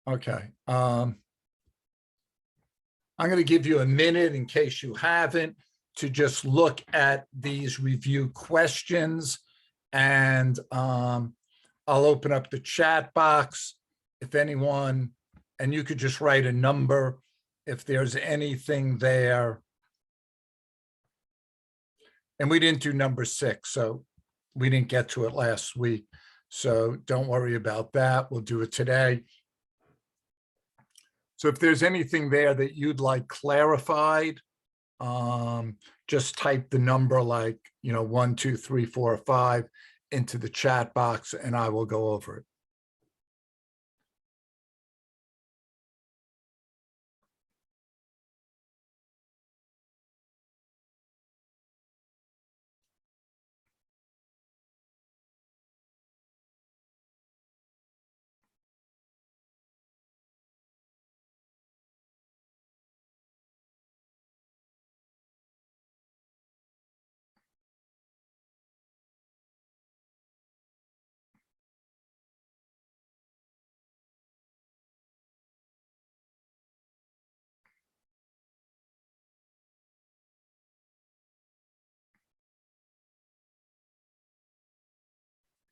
Okay. I'm going to give you a minute in case you haven't to just look at these review questions, and I'll open up the chat box if anyone, and you could just write a number if there's anything there. And we didn't do number 6, so we didn't get to it last week. So don't worry about that. We'll do it today. So if there's anything there that you'd like clarified, just type the number like, 1, 2, 3, 4, 5 into the chat box and I will go over it.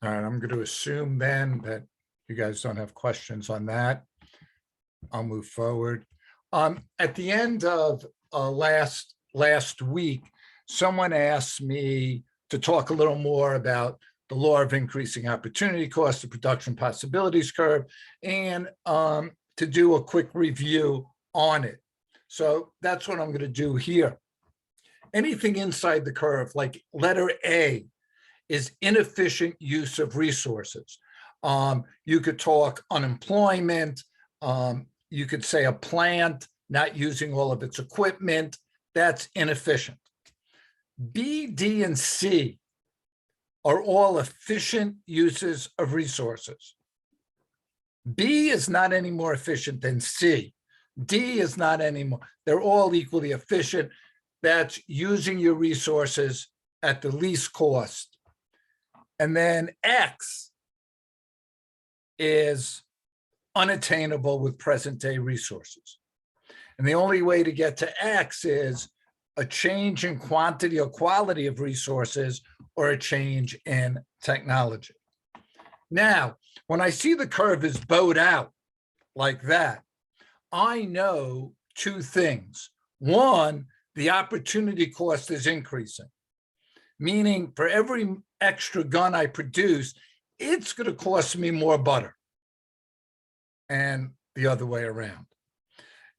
All right, I'm going to assume then that you guys don't have questions on that. I'll move forward. At the end of last week, someone asked me to talk a little more about the law of increasing opportunity cost, the production possibilities curve, and to do a quick review on it. So that's what I'm going to do here. Anything inside the curve, like letter A, is inefficient use of resources. You could talk unemployment. You could say a plant not using all of its equipment. That's inefficient. B, D, and C are all efficient uses of resources. B is not any more efficient than C. D is not any more. They're all equally efficient. That's using your resources at the least cost. And then X is unattainable with present day resources. And the only way to get to X is a change in quantity or quality of resources or a change in technology. Now, when I see the curve is bowed out like that, I know two things. One, the opportunity cost is increasing, meaning for every extra gun I produce, it's going to cost me more butter, and the other way around.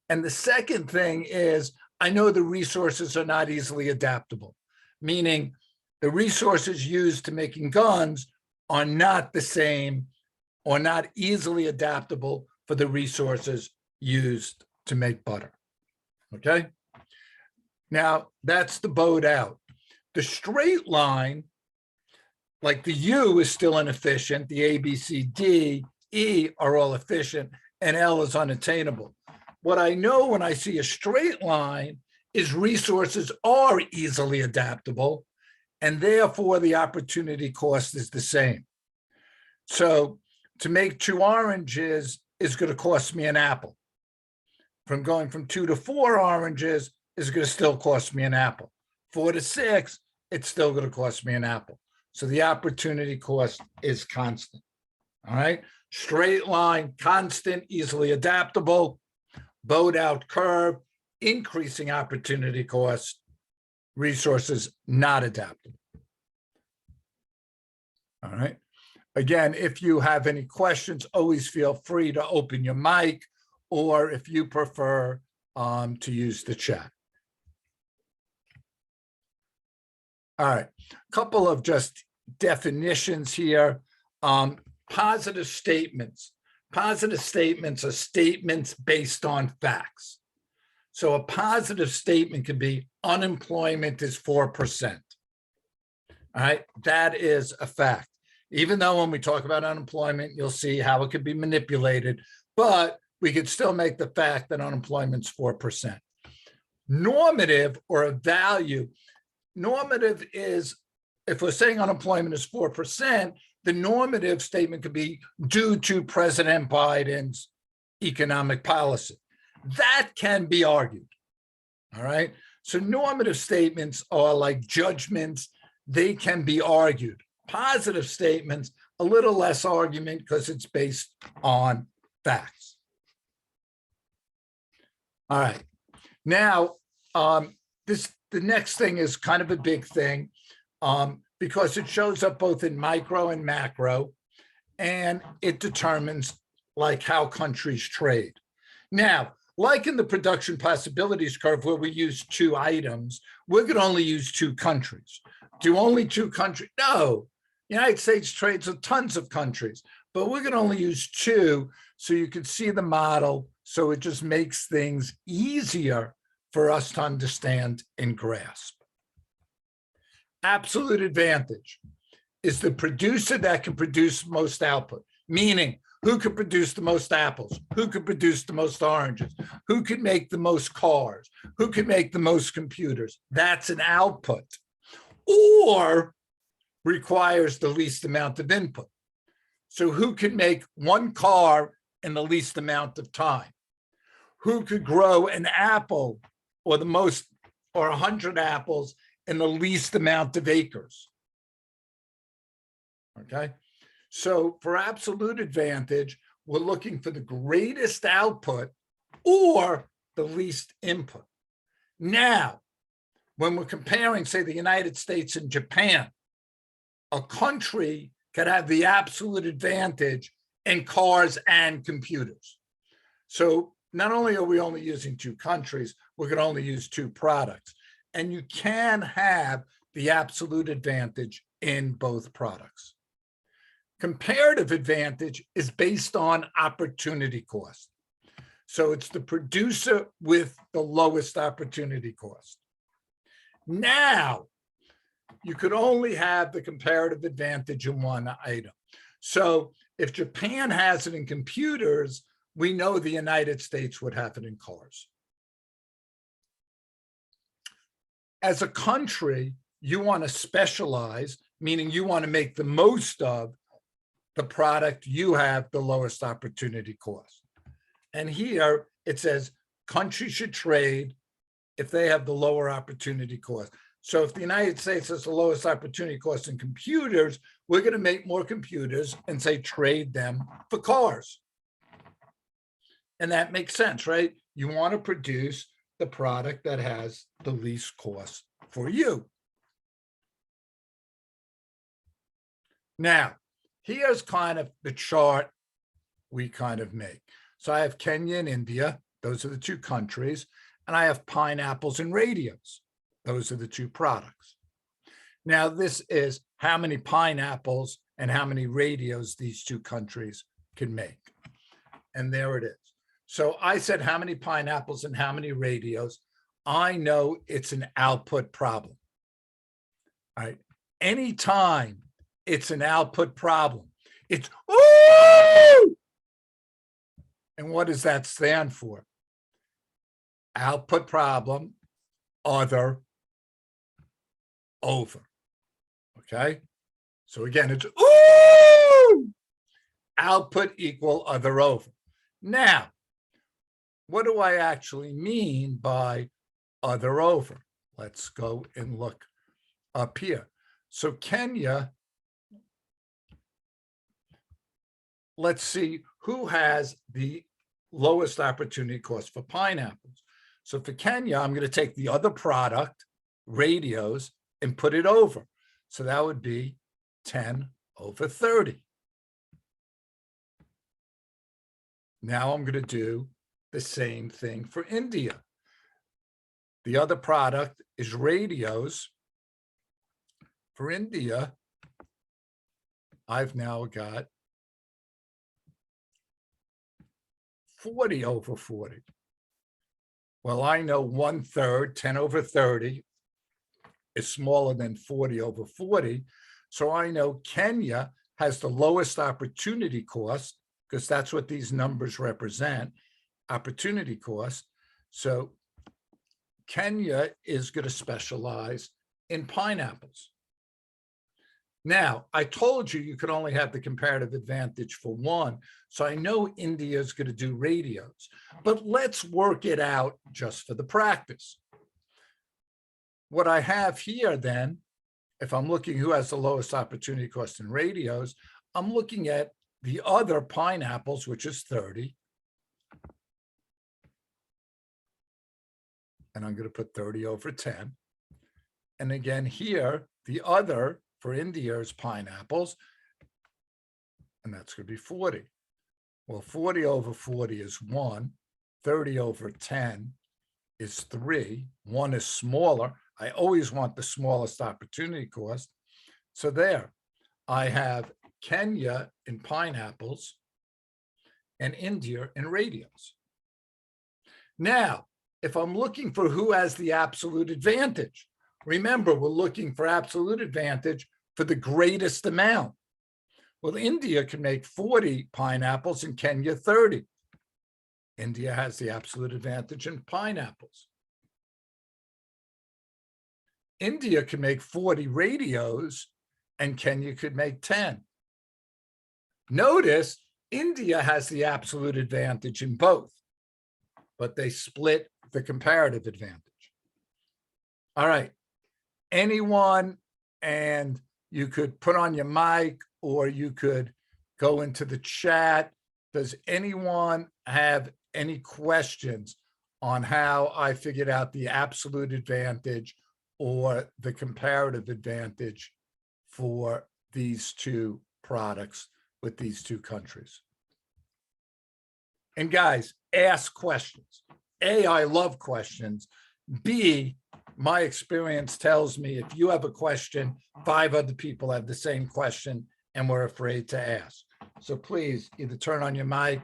And the second thing is, I know the resources are not easily adaptable, meaning the resources used to making guns are not the same or not easily adaptable for the resources used to make butter. Okay? Now, that's the bowed out. The straight line, like the U is still inefficient, the A, B, C, D, E are all efficient, and L is unattainable. What I know when I see a straight line is resources are easily adaptable, and therefore the opportunity cost is the same. So to make 2 oranges is going to cost me an apple. From going from 2 to 4 oranges is going to still cost me an apple. 4 to 6, it's still going to cost me an apple. So the opportunity cost is constant. All right. Straight line, constant, easily adaptable, bowed out curve, increasing opportunity cost, resources not adaptable. All right. Again, if you have any questions, always feel free to open your mic, or if you prefer to use the chat. All right, a couple of just definitions here. Positive statements. Positive statements are statements based on facts. So a positive statement could be unemployment is 4%. All right, that is a fact. Even though when we talk about unemployment, you'll see how it could be manipulated, but we could still make the fact that unemployment's 4%. Normative, or a value, normative is, if we're saying unemployment is 4%, the normative statement could be due to President Biden's economic policy. That can be argued. All right. So normative statements are like judgments. They can be argued. Positive statements, a little less argument because it's based on facts. All right. Now, the next thing is kind of a big thing because it shows up both in micro and macro, and it determines like how countries trade. Now, like in the production possibilities curve where we use 2 items, we're going to only use 2 countries. Do only 2 countries? No. The United States trades with tons of countries, but we're going to only use 2 so you can see the model. So it just makes things easier for us to understand and grasp. Absolute advantage is the producer that can produce most output, meaning who could produce the most apples, who could produce the most oranges, who could make the most cars, who could make the most computers. That's an output. Or requires the least amount of input. So who could make 1 car in the least amount of time? Who could grow an apple or 100 apples in the least amount of acres? Okay. So for absolute advantage, we're looking for the greatest output or the least input. Now, when we're comparing, say, the United States and Japan, a country could have the absolute advantage in cars and computers. So not only are we only using 2 countries, we're going to only use 2 products. And you can have the absolute advantage in both products. Comparative advantage is based on opportunity cost. So it's the producer with the lowest opportunity cost. Now, you could only have the comparative advantage in 1 item. So if Japan has it in computers, we know the United States would have it in cars. As a country, you want to specialize, meaning you want to make the most of the product you have the lowest opportunity cost. And here it says countries should trade if they have the lower opportunity cost. So if the United States has the lowest opportunity cost in computers, we're going to make more computers and say trade them for cars. And that makes sense, right? You want to produce the product that has the least cost for you. Now, here's kind of the chart we kind of make. So I have Kenya and India. Those are the 2 countries. And I have pineapples and radios. Those are the 2 products. Now, this is how many pineapples and how many radios these 2 countries can make. And there it is. So I said how many pineapples and how many radios. I know it's an output problem. All right. Anytime it's an output problem, it's ooh! And what does that stand for? Output problem, other, over. Okay. So again, it's ooh! Output equal other over. Now, what do I actually mean by other over? Let's go and look up here. So Kenya, let's see who has the lowest opportunity cost for pineapples. So for Kenya, I'm going to take the other product, radios, and put it over. So that would be 10 over 30. Now I'm going to do the same thing for India. The other product is radios. For India, I've now got 40 over 40. Well, I know 1/3, 10 over 30 is smaller than 40 over 40. So I know Kenya has the lowest opportunity cost because that's what these numbers represent, opportunity cost. So Kenya is going to specialize in pineapples. Now, I told you could only have the comparative advantage for one. So I know India is going to do radios, but let's work it out just for the practice. What I have here then, if I'm looking who has the lowest opportunity cost in radios, I'm looking at the other pineapples, which is 30. And I'm going to put 30 over 10. And again, here, the other for India is pineapples, and that's going to be 40. Well, 40 over 40 is 1. 30 over 10 is 3. 1 is smaller. I always want the smallest opportunity cost. So there, I have Kenya in pineapples and India in radios. Now, if I'm looking for who has the absolute advantage, remember, we're looking for absolute advantage for the greatest amount. Well, India can make 40 pineapples and Kenya 30. India has the absolute advantage in pineapples. India can make 40 radios and Kenya could make 10. Notice India has the absolute advantage in both, but they split the comparative advantage. All right. Anyone, and you could put on your mic or you could go into the chat. Does anyone have any questions on how I figured out the absolute advantage or the comparative advantage for these two products with these two countries? And guys, ask questions. A, I love questions. B, my experience tells me if you have a question, 5 other people have the same question and we're afraid to ask. So please either turn on your mic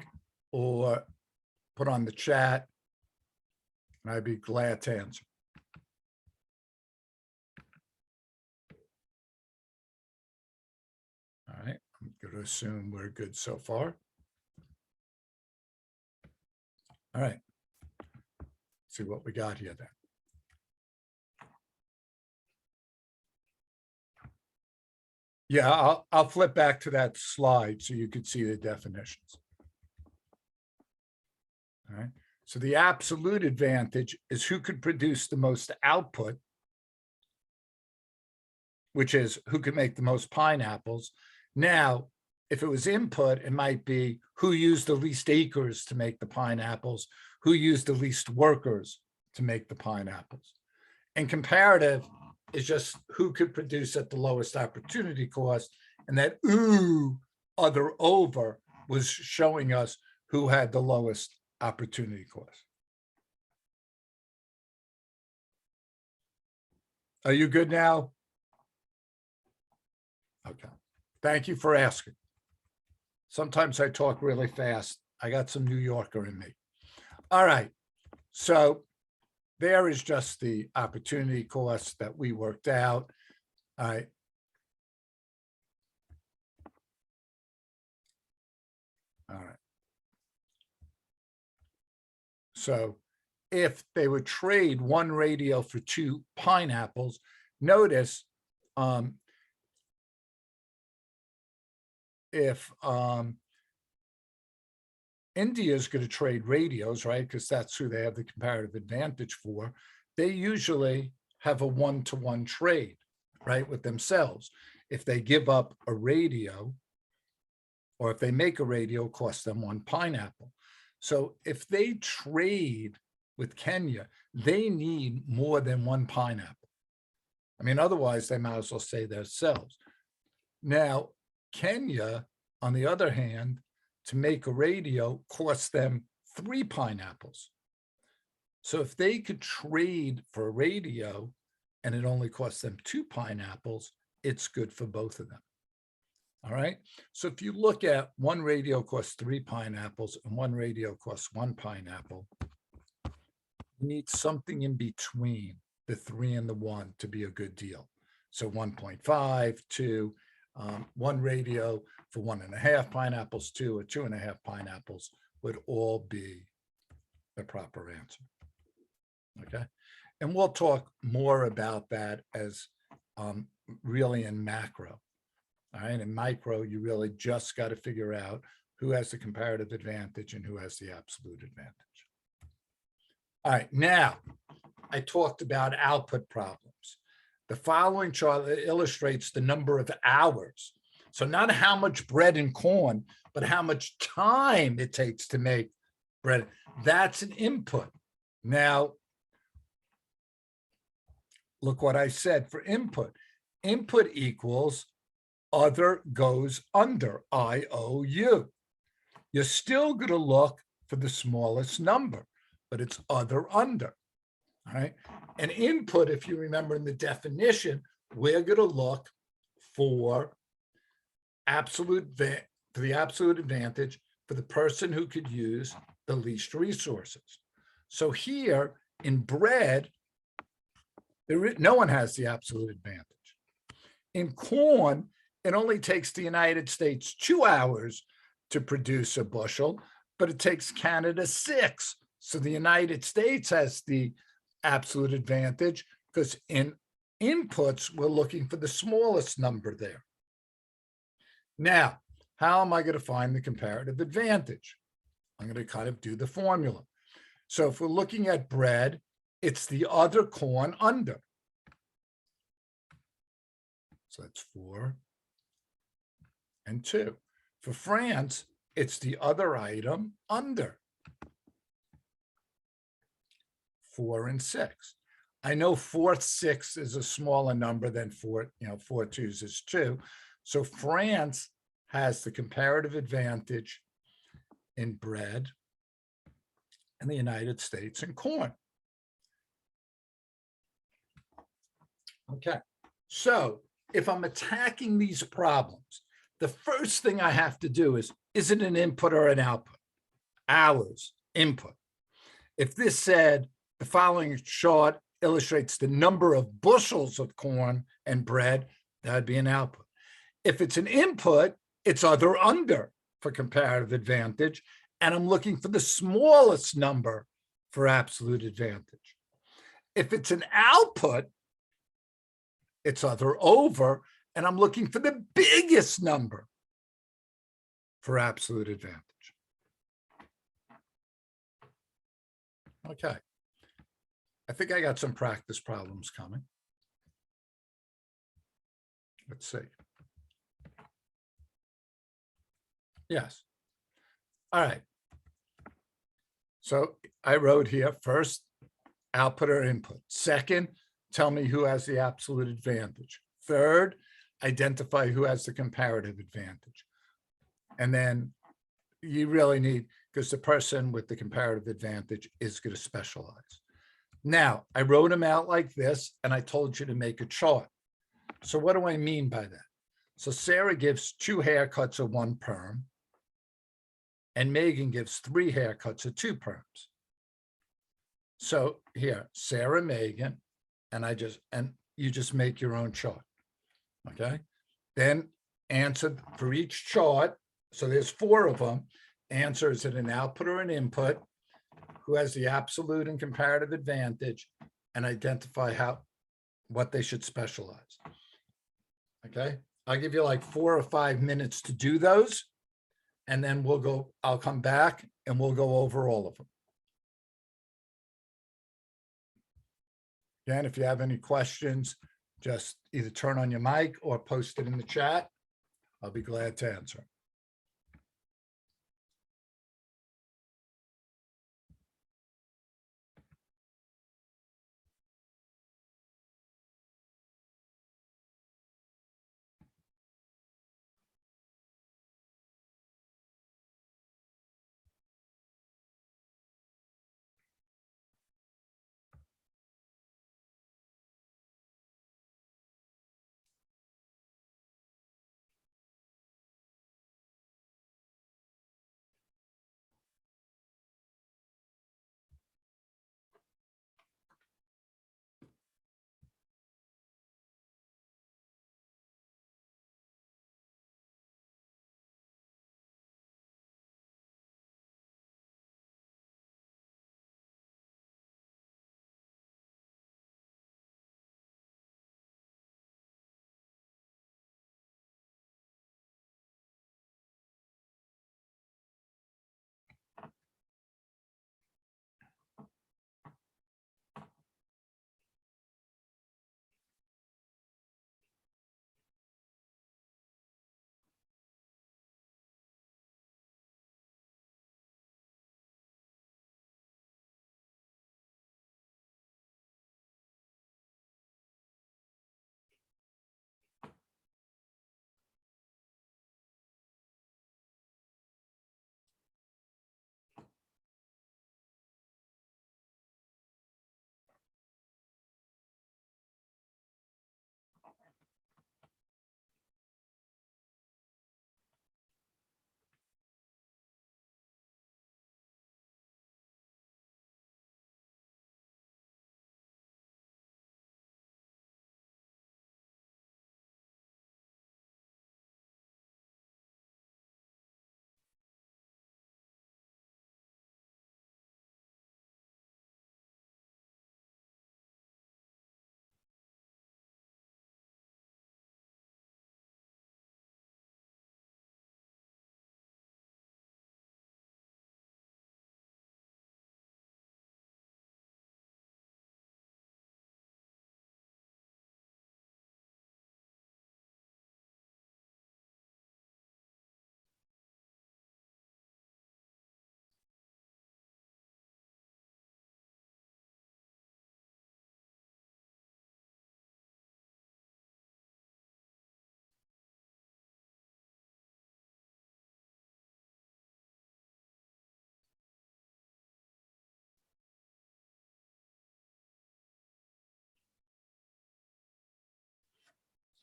or put on the chat, and I'd be glad to answer. All right, I'm going to assume we're good so far. All right, let's see what we got here then. Yeah, I'll flip back to that slide so you could see the definitions. All right, so the absolute advantage is who could produce the most output, which is who could make the most pineapples. Now, if it was input, it might be who used the least acres to make the pineapples, who used the least workers to make the pineapples. And comparative is just who could produce at the lowest opportunity cost. And that other over was showing us who had the lowest opportunity cost. Are you good now? Okay. Thank you for asking. Sometimes I talk really fast. I got some New Yorker in me. All right. So there is just the opportunity cost that we worked out. All right. All right. So if they would trade one radio for 2 pineapples, notice if India is going to trade radios, right? Because that's who they have the comparative advantage for. They usually have a 1-to-1 trade, right, with themselves. If they give up a radio, or if they make a radio, it costs them 1 pineapple. So if they trade with Kenya, they need more than 1 pineapple. I mean, otherwise they might as well say themselves. Now, Kenya, on the other hand, to make a radio costs them 3 pineapples. So if they could trade for a radio and it only costs them 2 pineapples, it's good for both of them. All right. So if you look at one radio costs 3 pineapples and one radio costs 1 pineapple, you need something in between the 3 and the 1 to be a good deal. So 1.5, 2, 1 radio for 1.5 pineapples, 2 or 2.5 pineapples would all be the proper answer. Okay. And we'll talk more about that as really in macro. All right, in micro, you really just got to figure out who has the comparative advantage and who has the absolute advantage. All right, now I talked about output problems. The following chart illustrates the number of hours. So not how much bread and corn, but how much time it takes to make bread. That's an input. Now, look what I said for input. Input equals other goes under, IOU. You're still going to look for the smallest number, but it's other under. All right. And input, if you remember in the definition, we're going to look for the absolute advantage for the person who could use the least resources. So here in bread, no one has the absolute advantage. In corn, it only takes the United States 2 hours to produce a bushel, but it takes Canada 6. So the United States has the absolute advantage because in inputs, we're looking for the smallest number there. Now, how am I going to find the comparative advantage? I'm going to kind of do the formula. So if we're looking at bread, it's the other corn under. So that's 4 and 2. For France, it's the other item under. 4 and 6. I know 4th 6 is a smaller number than 4 twos is 2. So France has the comparative advantage in bread and the United States in corn. Okay, so if I'm attacking these problems, the first thing I have to do is it an input or an output? Hours, input. If this said the following chart illustrates the number of bushels of corn and bread, that'd be an output. If it's an input, it's other under for comparative advantage, and I'm looking for the smallest number for absolute advantage. If it's an output, it's other over, and I'm looking for the biggest number for absolute advantage. Okay. I think I got some practice problems coming. Let's see. Yes. All right. So I wrote here first, output or input. Second, tell me who has the absolute advantage. Third, identify who has the comparative advantage. And then you really need, because the person with the comparative advantage is going to specialize. Now, I wrote them out like this, and I told you to make a chart. So what do I mean by that? So Sarah gives 2 haircuts of 1 perm, and Megan gives 3 haircuts of 2 perms. So here, Sarah, Megan, and you just make your own chart. Okay. Then answer for each chart. So there's 4 of them. Answer, is it an output or an input? Who has the absolute and comparative advantage, and identify what they should specialize. Okay. I'll give you like 4 or 5 minutes to do those. And then I'll come back and we'll go over all of them. Again, if you have any questions, just either turn on your mic or post it in the chat. I'll be glad to answer.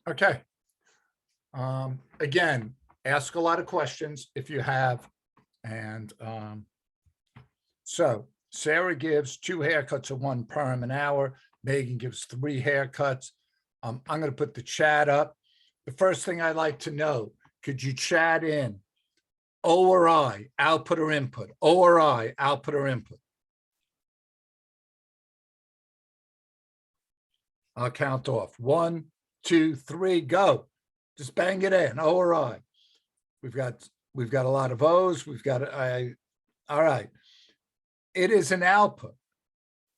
Okay. Again, ask a lot of questions if you have. And so Sarah gives 2 haircuts of 1 perm an hour. Megan gives 3 haircuts. I'm going to put the chat up. The first thing I'd like to know, could you chat in O or I, output or input? O or I, output or input? I'll count off. 1, 2, 3, go. Just bang it in. O or I. We've got a lot of O's. We've got all right. It is an output.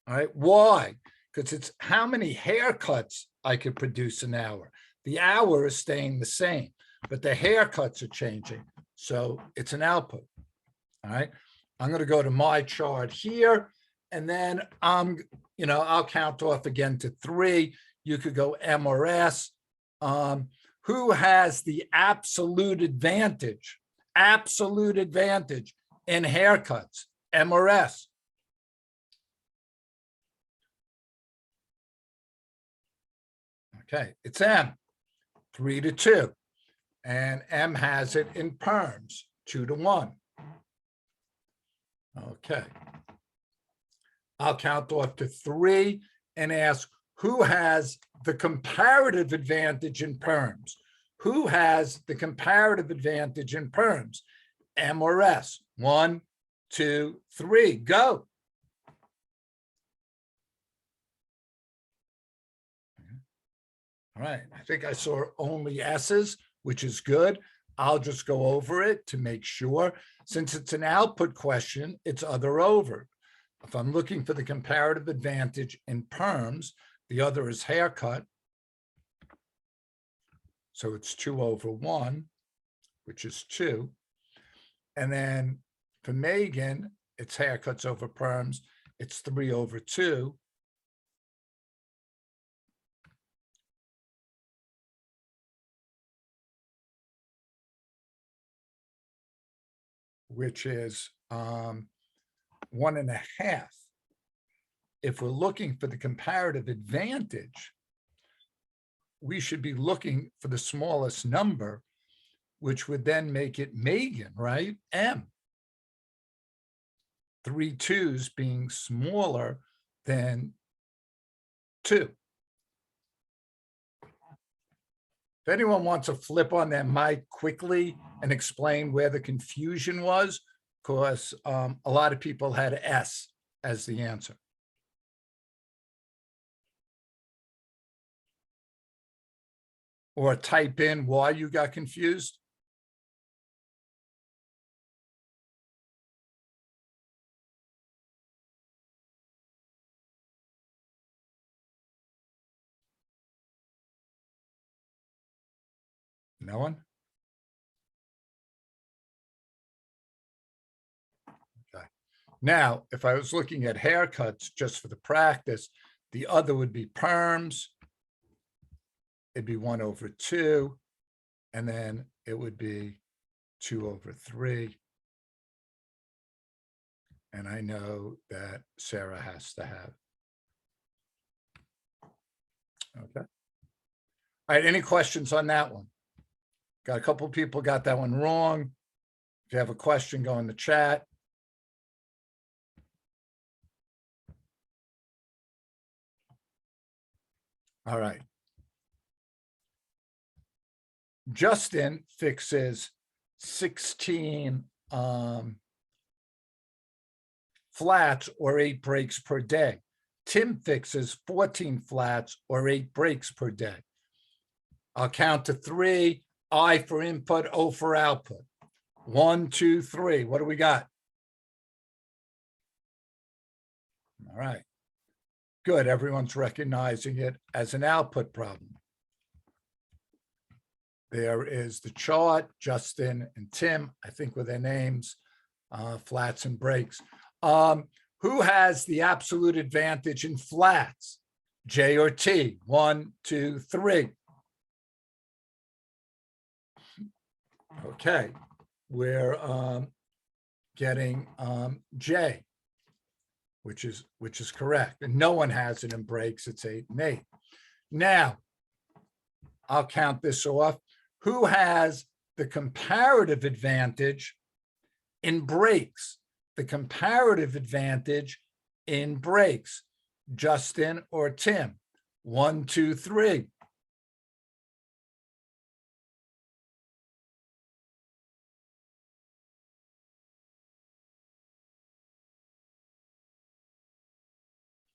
All right. Why? Because it's how many haircuts I could produce an hour. The hour is staying the same, but the haircuts are changing. So it's an output. All right. I'm going to go to my chart here, and then I'll count off again to 3. You could go M or S. Who has the absolute advantage? Absolute advantage in haircuts, M or S? Okay, it's M, 3-2. And M has it in perms, 2-1. Okay. I'll count off to 3 and ask, who has the comparative advantage in perms? Who has the comparative advantage in perms? M or S? 1, 2, 3, go. All right, I think I saw only S's, which is good. I'll just go over it to make sure. Since it's an output question, it's other over. If I'm looking for the comparative advantage in perms, the other is haircut. So it's 2/1, which is 2. And then for Megan, it's haircuts over perms. It's 3/2. Which is 1.5. If we're looking for the comparative advantage, we should be looking for the smallest number, which would then make it Megan, right? M. 3 2s being smaller than 2. If anyone wants to flip on their mic quickly and explain where the confusion was, because a lot of people had S as the answer. Or type in why you got confused. No one? Okay. Now, if I was looking at haircuts just for the practice, the other would be perms. It'd be 1/2, and then it would be 2/3. And I know that Sarah has to have. Okay. All right, any questions on that one? Got a couple of people got that one wrong. If you have a question, go in the chat. All right. Justin fixes 16 flats or 8 breaks per day. Tim fixes 14 flats or 8 breaks per day. I'll count to 3. I for input, O for output. 1, 2, 3. What do we got? All right. Good. Everyone's recognizing it as an output problem. There is the chart, Justin and Tim, I think with their names, flats and breaks. Who has the absolute advantage in flats? J or T? 1, 2, 3. Okay, we're getting J, which is correct. And no one has it in breaks. It's 8 and 8. Now, I'll count this off. Who has the comparative advantage in brakes? The comparative advantage in brakes, Justin or Tim? 1, 2, 3.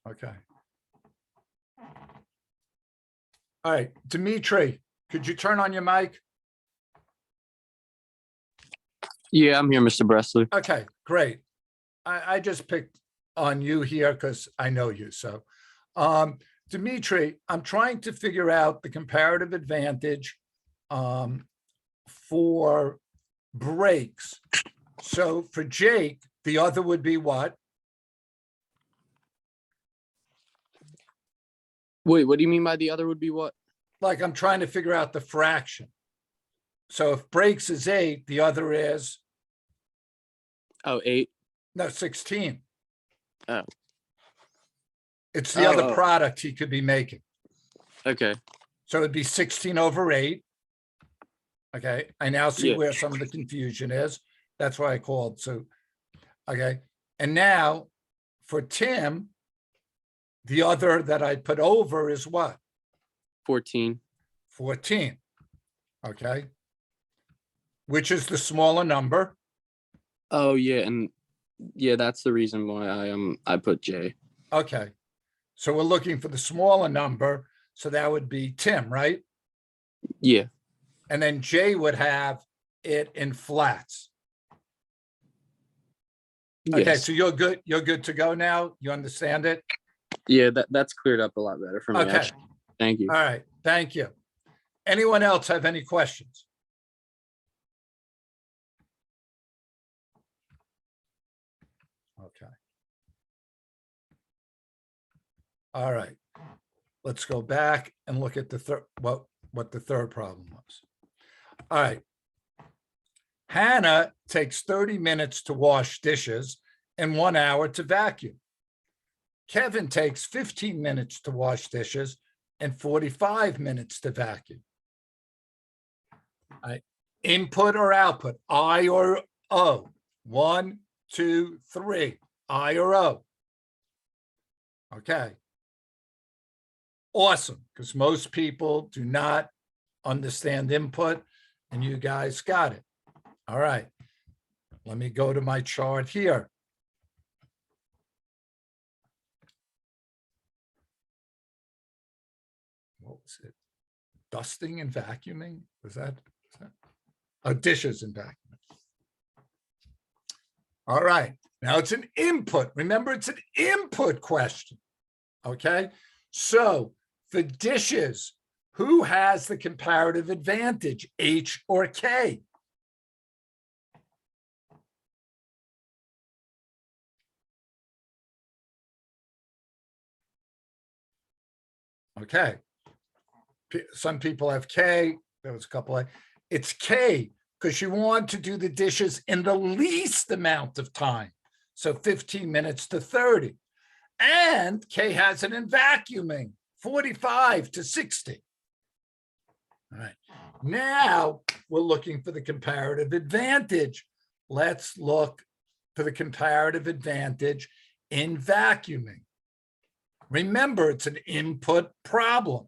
Okay. All right, Dimitri, could you turn on your mic? Yeah, I'm here, Mr. Bresley. Okay, great. I just picked on you here because I know you. So, Dimitri, I'm trying to figure out the comparative advantage for brakes. So for Jake, the other would be what? Wait, what do you mean by the other would be what? Like I'm trying to figure out the fraction. So if brakes is 8, the other is? Oh, 8. No, 16. Oh. It's the other product he could be making. Okay. So it'd be 16 over 8. Okay, I now see Yeah. where some of the confusion is. That's why I called. So, okay. And now for Tim, the other that I put over is what? 14. 14. Okay. Which is the smaller number. Oh, yeah, and yeah, that's the reason why I put J. Okay. So we're looking for the smaller number. So that would be Tim, right? Yeah. And then J would have it in flats. Okay, Yes. so you're good. You're good to go now. You understand it? Yeah, that's cleared up a lot better for me. Okay. Actually. Thank you. All right. Thank you. Anyone else have any questions? Okay. All right. Let's go back and look at the third, what the third problem was. All right. Hannah takes 30 minutes to wash dishes and 1 hour to vacuum. Kevin takes 15 minutes to wash dishes and 45 minutes to vacuum. All right. Input or output, I or O. 1, 2, 3, I or O. Okay. Awesome, because most people do not understand input, and you guys got it. All right. Let me go to my chart here. What was it? Dusting and vacuuming? Was that? Oh, dishes and vacuuming. All right. Now it's an input. Remember, it's an input question. Okay. So for dishes, who has the comparative advantage, H or K? Okay. Some people have K. There was a couple of, it's K because you want to do the dishes in the least amount of time. So 15 minutes to 30. And K has it in vacuuming, 45 to 60. All right. Now we're looking for the comparative advantage. Let's look for the comparative advantage in vacuuming. Remember, it's an input problem.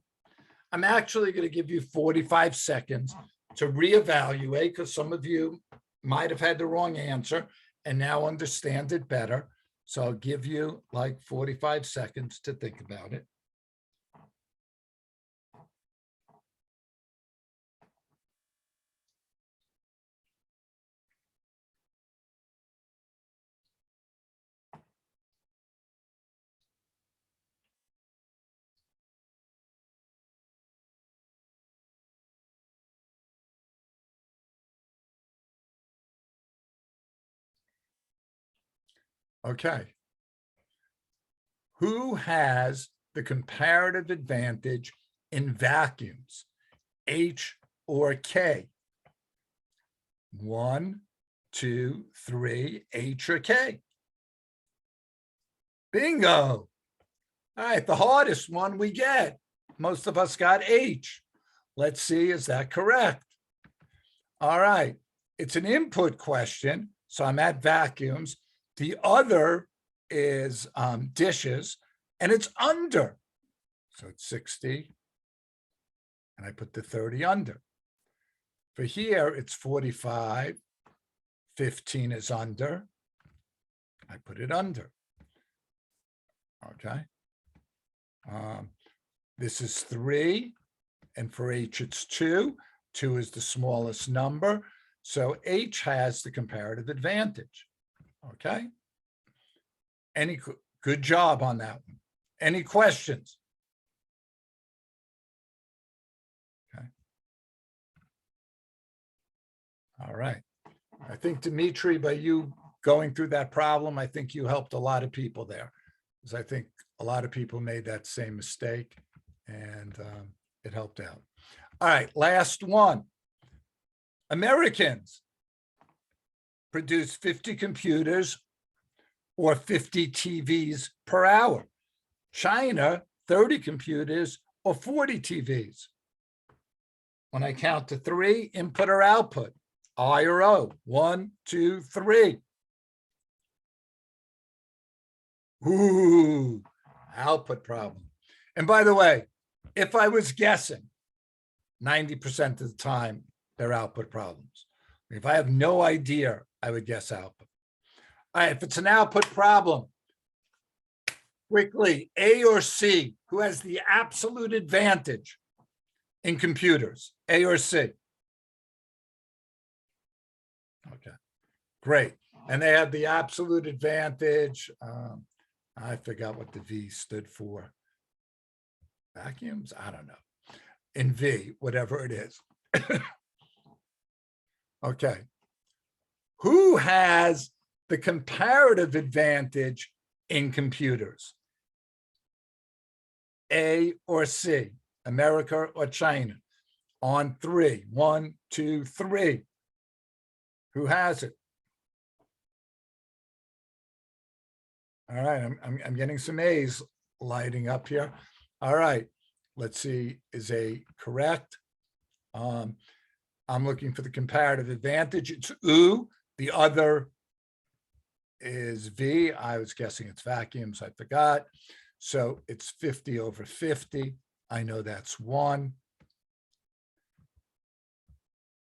I'm actually going to give you 45 seconds to reevaluate because some of you might have had the wrong answer and now understand it better. So I'll give you like 45 seconds to think about it. Okay. Who has the comparative advantage in vacuums, H or K? 1, 2, 3, H or K? Bingo. All right, the hardest one we get. Most of us got H. Let's see, is that correct? All right, it's an input question, so I'm at vacuums. The other is dishes, and it's under. So it's 60, and I put the 30 under. For here, it's 45, 15 is under. I put it under. Okay. This is 3, and for H, it's 2. 2 is the smallest number, so H has the comparative advantage. Okay. Good job on that one. Any questions? Okay. All right. I think, Dimitri, by you going through that problem, I think you helped a lot of people there, because I think a lot of people made that same mistake, and it helped out. All right, last one. Americans produce 50 computers or 50 TVs per hour. China, 30 computers or 40 TVs. When I count to 3, input or output, I or O. 1, 2, 3. Ooh, output problem. And by the way, if I was guessing, 90% of the time, they're output problems. If I have no idea, I would guess output. All right, if it's an output problem, quickly, A or C, who has the absolute advantage in computers, A or C? Okay, great. And they have the absolute advantage. I forgot what the V stood for. Vacuums? I don't know. In V, whatever it is. Okay. Who has the comparative advantage in computers? A or C, America or China? On 3, 1, 2, 3. Who has it? All right, I'm getting some A's lighting up here. All right, let's see, is A correct? I'm looking for the comparative advantage. It's U. The other is V. I was guessing it's vacuums. I forgot. So it's 50 over 50. I know that's 1.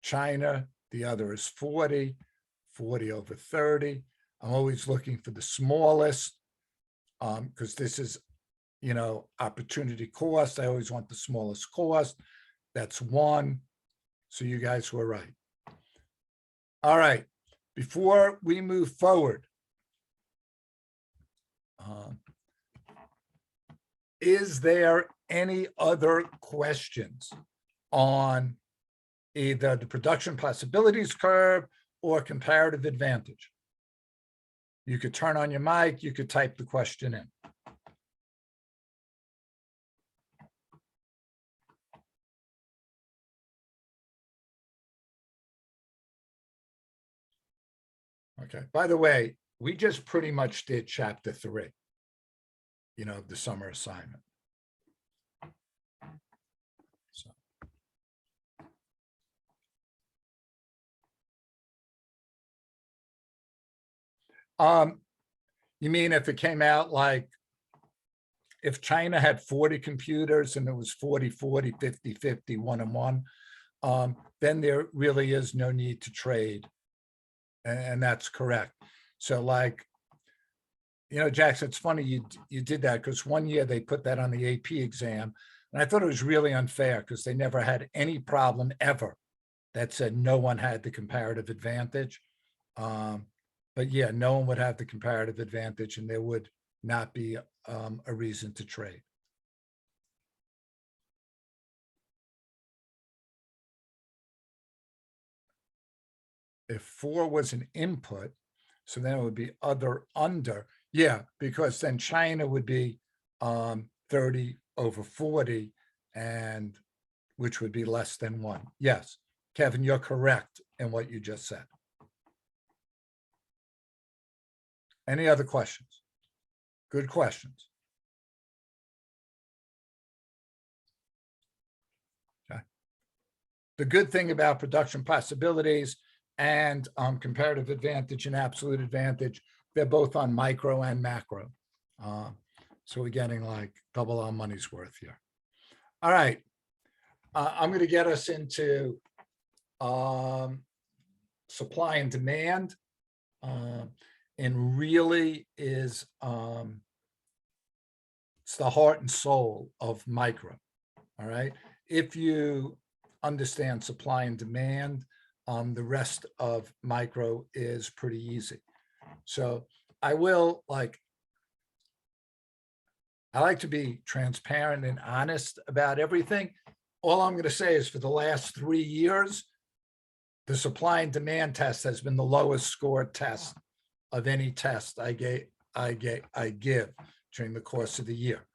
China, the other is 40. 40 over 30. I'm always looking for the smallest because this is, opportunity cost. I always want the smallest cost. That's 1. So you guys were right. All right. Before we move forward, is there any other questions on either the production possibilities curve or comparative advantage? You could turn on your mic, you could type the question in. Okay, by the way, we just pretty much did chapter 3, the summer assignment. So. You mean if it came out like if China had 40 computers and it was 40, 40, 50, 50, 1 and 1, then there really is no need to trade. And that's correct. So like, Jackson, it's funny you did that because one year they put that on the AP exam. And I thought it was really unfair because they never had any problem ever that said no one had the comparative advantage. But yeah, no one would have the comparative advantage and there would not be a reason to trade. If 4 was an input, so then it would be other under. Yeah, because then China would be 30 over 40, and which would be less than 1. Yes, Kevin, you're correct in what you just said. Any other questions? Good questions. Okay. the good thing about production possibilities and comparative advantage and absolute advantage, they're both on micro and macro. So we're getting like double our money's worth here. All right. I'm going to get us into supply and demand. And really is it's the heart and soul of micro. All right. If you understand supply and demand, the rest of micro is pretty easy. So I like to be transparent and honest about everything. All I'm going to say is for the last 3 years, the supply and demand test has been the lowest scored test of any test I give during the course of the year.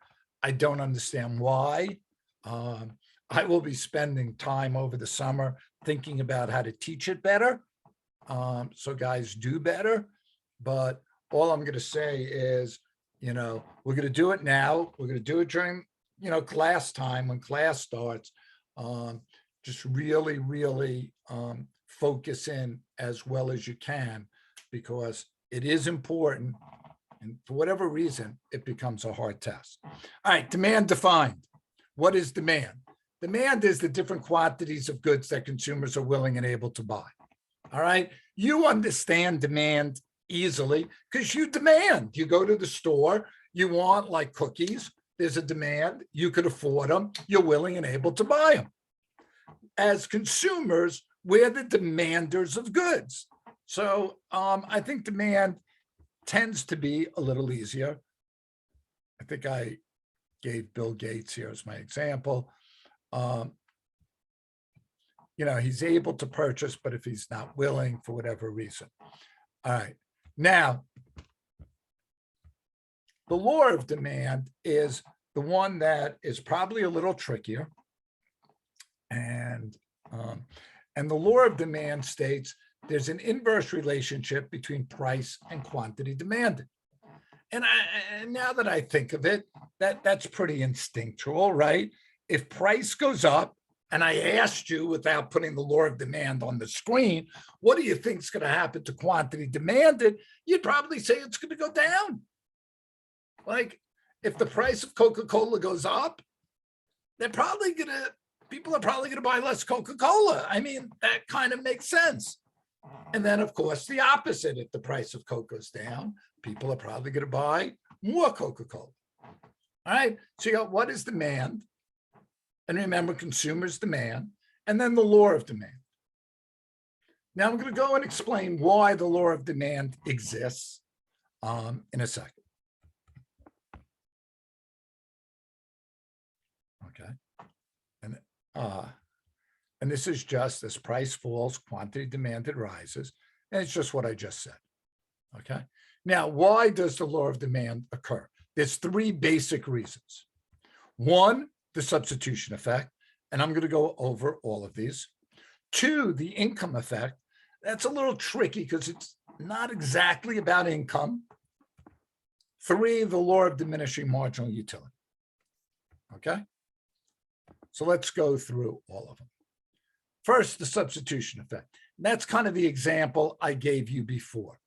I don't understand why. I will be spending time over the summer thinking about how to teach it better, so guys do better. But all I'm going to say is, we're going to do it now. We're going to do it during, class time when class starts. Just really, really focus in as well as you can, because it is important. And for whatever reason, it becomes a hard test. All right, demand defined. What is demand? Demand is the different quantities of goods that consumers are willing and able to buy. All right, you understand demand easily because you demand. You go to the store, you want like cookies, there's a demand, you could afford them, you're willing and able to buy them. As consumers, we're the demanders of goods. So I think demand tends to be a little easier. I think I gave Bill Gates here as my example. He's able to purchase, but if he's not willing for whatever reason. All right. Now, the law of demand is the one that is probably a little trickier. And the law of demand states there's an inverse relationship between price and quantity demanded. And now that I think of it, that's pretty instinctual, right? If price goes up, and I asked you without putting the law of demand on the screen, what do you think is going to happen to quantity demanded? You'd probably say it's going to go down. Like if the price of Coca-Cola goes up, people are probably going to buy less Coca-Cola. I mean, that kind of makes sense. And then, of course, the opposite. If the price of Coke goes down, people are probably going to buy more Coca-Cola. All right. So you got what is demand? And remember, consumers demand, and then the law of demand. Now I'm going to go and explain why the law of demand exists in a second. Okay. And this is just as price falls, quantity demanded rises. And it's just what I just said. Okay. Now, why does the law of demand occur? There's 3 basic reasons. One, the substitution effect. And I'm going to go over all of these. 2, the income effect. That's a little tricky because it's not exactly about income. 3, the law of diminishing marginal utility. Okay. So let's go through all of them. First, the substitution effect. And that's kind of the example I gave you before.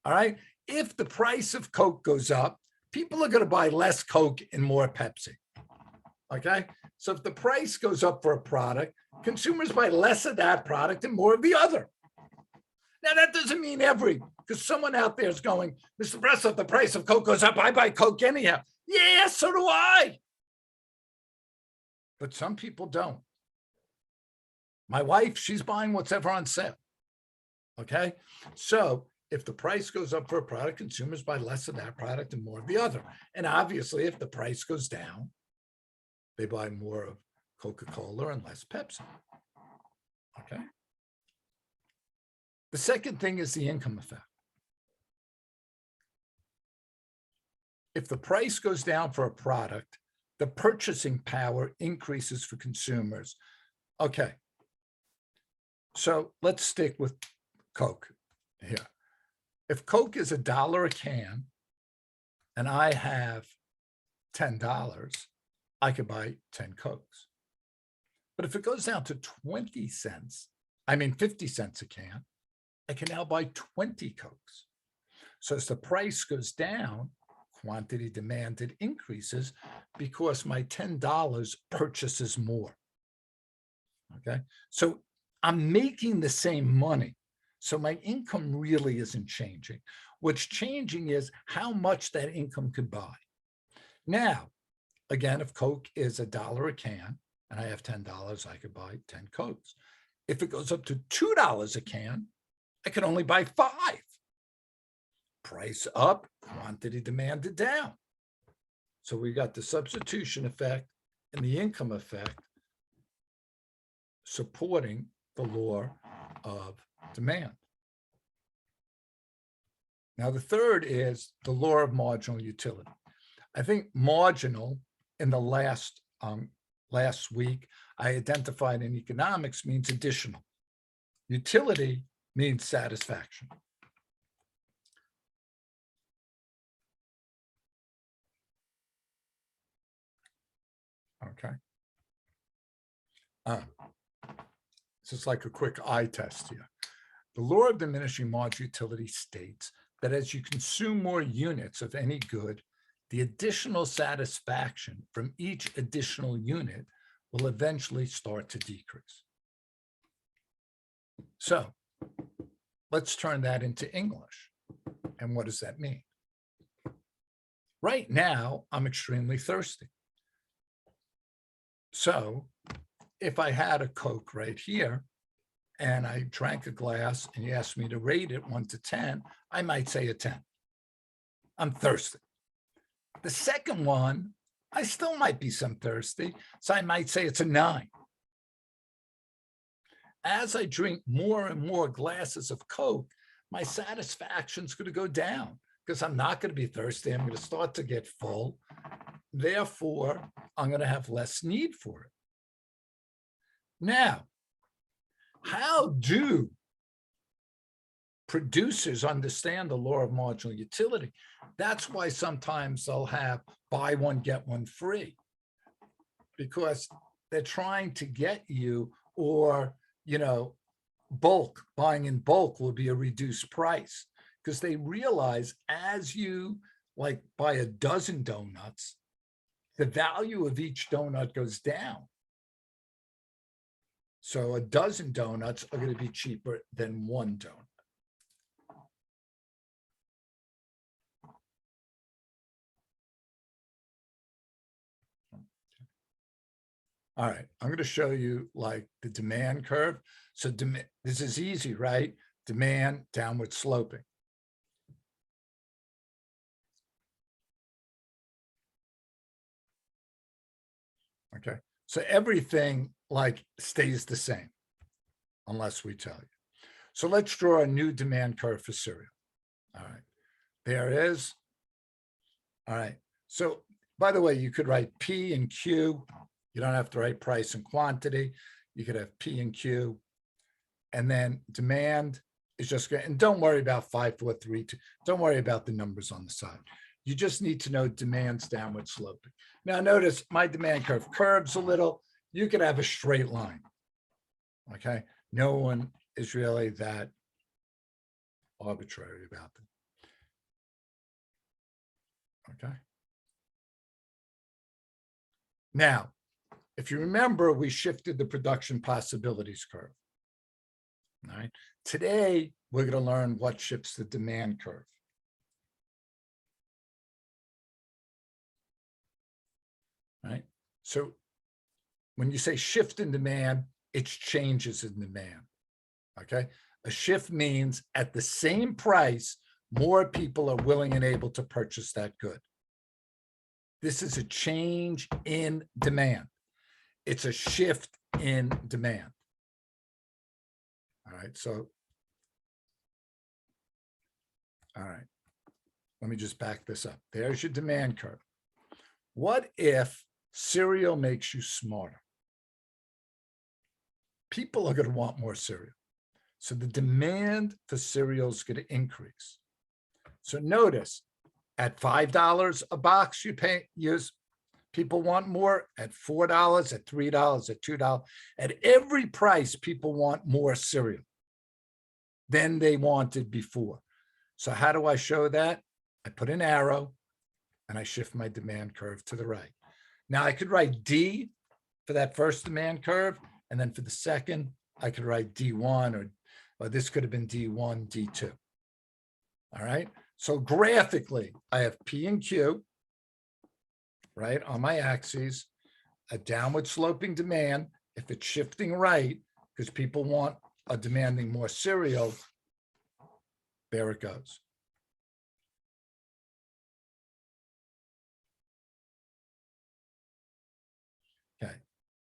All right. If the price of Coke goes up, people are going to buy less Coke and more Pepsi. Okay. So if the price goes up for a product, consumers buy less of that product and more of the other. Now, that doesn't mean because someone out there is going, Mr. Breslow, the price of Coke goes up, I buy Coke anyhow. Yeah, so do I. But some people don't. My wife, she's buying whatever on sale. Okay. So if the price goes up for a product, consumers buy less of that product and more of the other. And obviously, if the price goes down, they buy more of Coca-Cola and less Pepsi. Okay. The second thing is the income effect. If the price goes down for a product, the purchasing power increases for consumers. Okay. So let's stick with Coke here. If Coke is $1 a can and I have $10, I could buy 10 Cokes. But if it goes down to 20 cents, 50 cents a can, I can now buy 20 Cokes. So as the price goes down, quantity demanded increases because my $10 purchases more. Okay, so I'm making the same money. So my income really isn't changing. What's changing is how much that income could buy. Now, again, if Coke is $1 a can and I have $10, I could buy 10 Cokes. If it goes up to $2 a can, I can only buy 5. Price up, quantity demanded down. So we got the substitution effect and the income effect supporting the law of demand. Now, the third is the law of marginal utility. I think marginal in the last week, I identified in economics means additional. Utility means satisfaction. Okay. This is like a quick eye test here. The law of diminishing marginal utility states that as you consume more units of any good, the additional satisfaction from each additional unit will eventually start to decrease. So let's turn that into English. And what does that mean? Right now, I'm extremely thirsty. So if I had a Coke right here and I drank a glass and you asked me to rate it 1 to 10, I might say a 10. I'm thirsty. The second one, I still might be some thirsty, so I might say it's a 9. As I drink more and more glasses of Coke, my satisfaction's going to go down because I'm not going to be thirsty. I'm going to start to get full. Therefore, I'm going to have less need for it. Now, how do producers understand the law of marginal utility? That's why sometimes they'll have buy one, get one free, because they're trying to get you, or, bulk, buying in bulk will be a reduced price, because they realize as you buy a dozen donuts, the value of each donut goes down. So a dozen donuts are going to be cheaper than one donut. All right, I'm going to show you the demand curve. So this is easy, right? Demand downward sloping. Okay, so everything stays the same unless we tell you. So let's draw a new demand curve for cereal. All right, there it is. All right, so by the way, you could write P and Q. You don't have to write price and quantity. You could have P and Q. And then demand is just going, and don't worry about 5, 4, 3, 2. Don't worry about the numbers on the side. You just need to know demand's downward sloping. Now notice my demand curve curves a little. You could have a straight line. Okay. No one is really that arbitrary about them. Okay. Now, if you remember, we shifted the production possibilities curve. All right. Today, we're going to learn what shifts the demand curve. Right. So when you say shift in demand, it's changes in demand. Okay. A shift means at the same price, more people are willing and able to purchase that good. This is a change in demand. It's a shift in demand. All right. So, all right. Let me just back this up. There's your demand curve. What if cereal makes you smarter? People are going to want more cereal. So the demand for cereal is going to increase. So notice at $5 a box, you use People want more at $4, at $3, at $2. At every price, people want more cereal than they wanted before. So how do I show that? I put an arrow and I shift my demand curve to the right. Now I could write D for that first demand curve. And then for the second, I could write D1 or this could have been D1, D2. All right. So graphically, I have P and Q, right, on my axes, a downward sloping demand. If it's shifting right, because people are demanding more cereal, there it goes. Okay.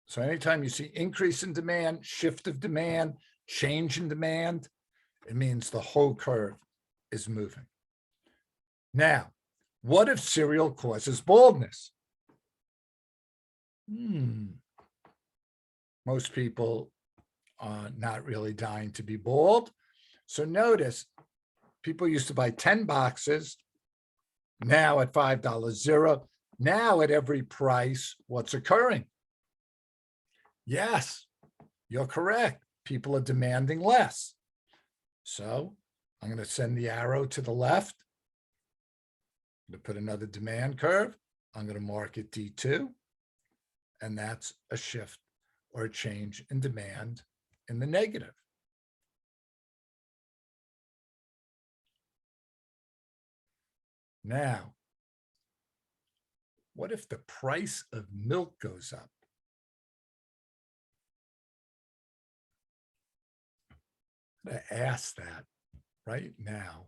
So anytime you see increase in demand, shift of demand, change in demand, it means the whole curve is moving. Now, what if cereal causes baldness? Most people are not really dying to be bald. So notice, people used to buy 10 boxes. Now at $5 zero. Now at every price, what's occurring? Yes, you're correct. People are demanding less. So I'm going to send the arrow to the left. I'm going to put another demand curve. I'm going to mark it D2. And that's a shift or a change in demand in the negative. Now, what if the price of milk goes up? I'm going to ask that right now.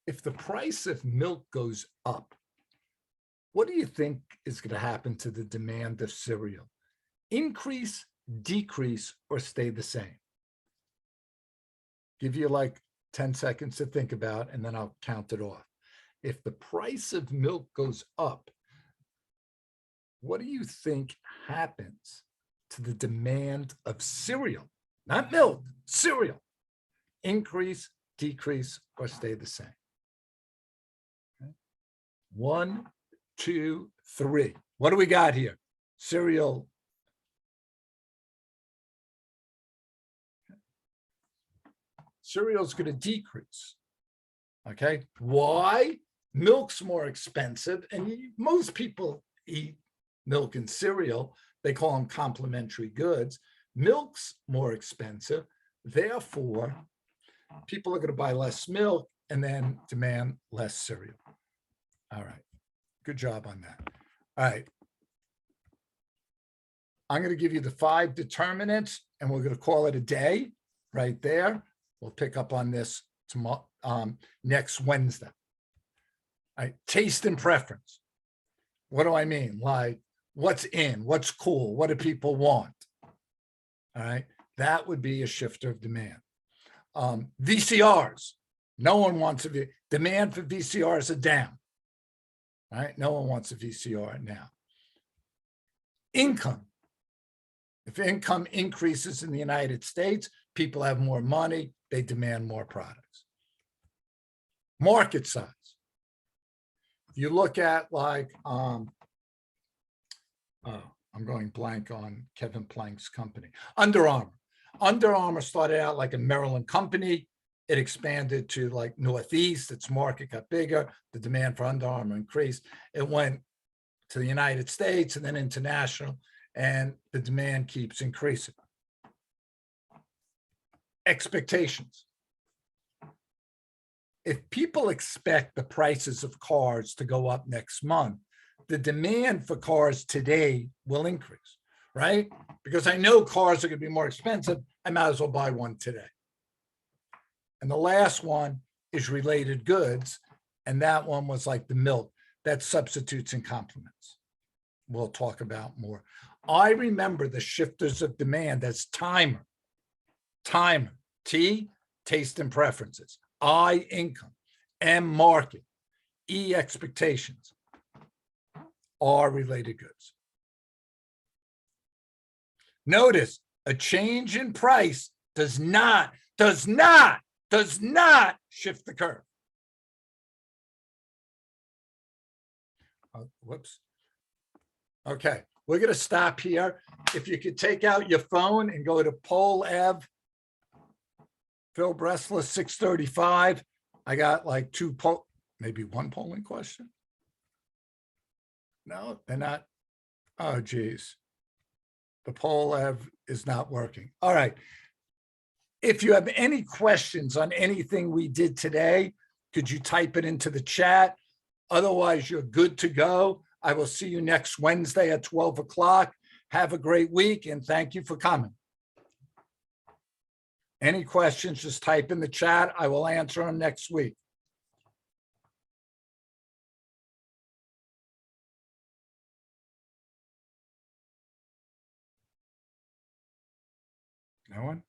If the price of milk goes up, what do you think is going to happen to the demand of cereal? Increase, decrease, or stay the same? Give you like 10 seconds to think about, and then I'll count it off. If the price of milk goes up, what do you think happens to the demand of cereal? Not milk, cereal. Increase, decrease, or stay the same? Okay. 1, 2, 3. What do we got here? Cereal. Cereal is going to decrease. Okay. Why? Milk's more expensive, and most people eat milk and cereal. They call them complementary goods. Milk's more expensive. Therefore, people are going to buy less milk and then demand less cereal. All right. Good job on that. All right. I'm going to give you the 5 determinants, and we're going to call it a day right there. We'll pick up on this tomorrow, next Wednesday. All right. Taste and preference. What do I mean? Like, what's in, what's cool, what do people want? All right. That would be a shifter of demand. VCRs. No one wants a demand for VCRs are down. All right. No one wants a VCR now. Income. If income increases in the United States, people have more money, they demand more products. Market size. If you look at like, I'm going blank on Kevin Plank's company, Under Armour. Under Armour started out like a Maryland company. It expanded to like Northeast. Its market got bigger. The demand for Under Armour increased. It went to the United States and then international, and the demand keeps increasing. Expectations. If people expect the prices of cars to go up next month, the demand for cars today will increase, right? Because I know cars are going to be more expensive. I might as well buy one today. And the last one is related goods. And that one was like the milk, that substitutes and complements. We'll talk about more. I remember the shifters of demand as timer, T, taste and preferences, I, income, M, market, E, expectations, R, related goods. Notice a change in price does not shift the curve. Whoops. Okay, we're gonna stop here. If you could take out your phone and go to Poll Ave. Phil Bressler, 635. I got like maybe one polling question. No, they're not. Oh, geez. The poll is not working. All right. If you have any questions on anything we did today, could you type it into the chat? Otherwise, you're good to go. I will see you next Wednesday at 12 o'clock. Have a great week and thank you for coming. Any questions, just type in the chat. I will answer them next week. No one?